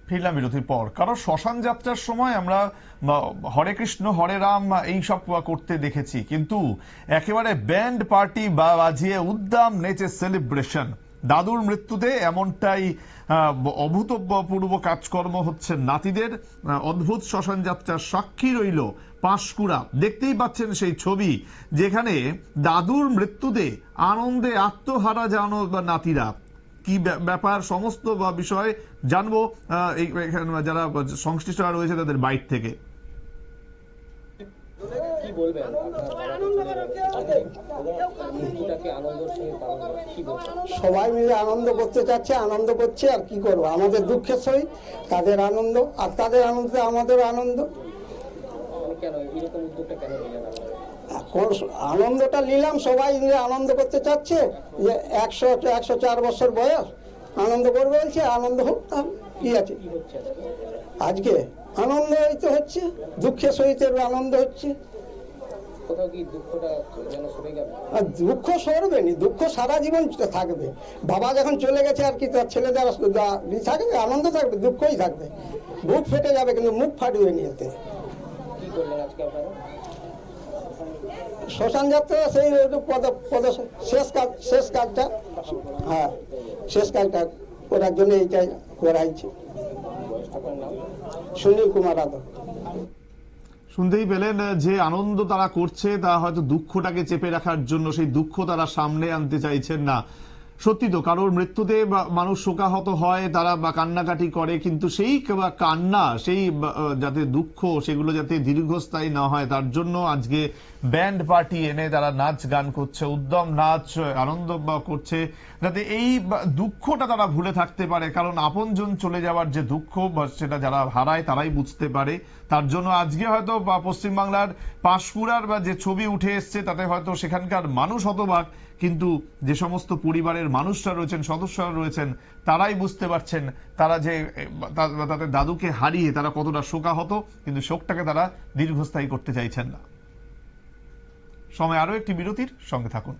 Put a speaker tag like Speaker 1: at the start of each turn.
Speaker 1: ফিরলাম বিরতির পর। কারণ শ্মশান যাত্রার সময় আমরা হরে কৃষ্ণ হরে রাম এইসব করতে দেখেছি, কিন্তু একেবারে ব্যান্ড পার্টি বাজিয়ে উদ্দাম নেচে সেলিব্রেশন। দাদুর মৃত্যুতে এমনটাই অভূতপূর্ব কাজকর্ম হচ্ছে নাতিদের। অদ্ভুত শ্মশান যাত্রার সাক্ষী রইল পাঁশকুড়া। দেখতেই পাচ্ছেন সেই ছবি, যেখানে দাদুর মৃত্যুতে আনন্দে আত্মহারা জানো নাতিরা। কি ব্যাপার সমস্ত বিষয় জানবো যারা সংশ্লিষ্ট রয়েছে তাদের বাইট থেকে।
Speaker 2: সবাই মিলে আনন্দ করতে চাচ্ছে, আনন্দ করছে, আর কি করবো, আমাদের দুঃখের সহিত তাদের আনন্দ, আর তাদের আনন্দে আমাদের আনন্দ। আনন্দটা নিলাম, সবাই মিলে আনন্দ করতে চাচ্ছে, যে 104 বছর বয়স, আনন্দ করবে বলছে, আনন্দ হোক, কি আছে। আজকে আনন্দ হইতে হচ্ছে, দুঃখের সহিত আনন্দ হচ্ছে। দুঃখ সরবেনি, দুঃখ সারা জীবন থাকবে। বাবা যখন চলে গেছে আর কি তার ছেলেদের থাকবে, আনন্দ থাকবে, দুঃখই থাকবে। বুক ফেটে যাবে কিন্তু মুখ ফাটবে নিয়েতে। শ্মশান যাত্রা সেই শেষ কাজটা, হ্যাঁ শেষ কাজটা করার জন্য এইটাই করাইছে। সুনীল কুমার যাদব।
Speaker 1: শুনতেই পেলেন যে আনন্দ তারা করছে তা হয়তো দুঃখটাকে চেপে রাখার জন্য, সেই দুঃখ তারা সামনে আনতে চাইছেন না। সত্যি তো, কারোর মৃত্যুতে মানুষ শোকাহত হয়, তারা কান্নাকাটি করে, কিন্তু সেই কান্না, সেই যাতে দুঃখ, সেগুলো যাতে দীর্ঘস্থায়ী না হয় তার জন্য আজকে ব্যান্ড পার্টি এনে তারা নাচ গান করছে, উদ্যম নাচ আনন্দ করছে, যাতে এই দুঃখটা তারা ভুলে থাকতে পারে। কারণ আপনজন চলে যাওয়ার যে দুঃখ, সেটা যারা হারায় তারাই বুঝতে পারে। তার জন্য আজকে হয়তো পশ্চিমবাংলার পাঁশকুড়ার যে ছবি উঠে এসছে তাতে হয়তো সেখানকার মানুষ হতবাক, কিন্তু যে সমস্ত পরিবারের মানুষরা রয়েছেন, সদস্যরা রয়েছেন, তারাই বুঝতে পারছেন তারা যে তাদের দাদুকে হারিয়ে তারা কতটা শোকাহত, কিন্তু শোকটাকে তারা দীর্ঘস্থায়ী করতে চাইছেন না। সময় আরো একটি বিরতির, সঙ্গে থাকুন।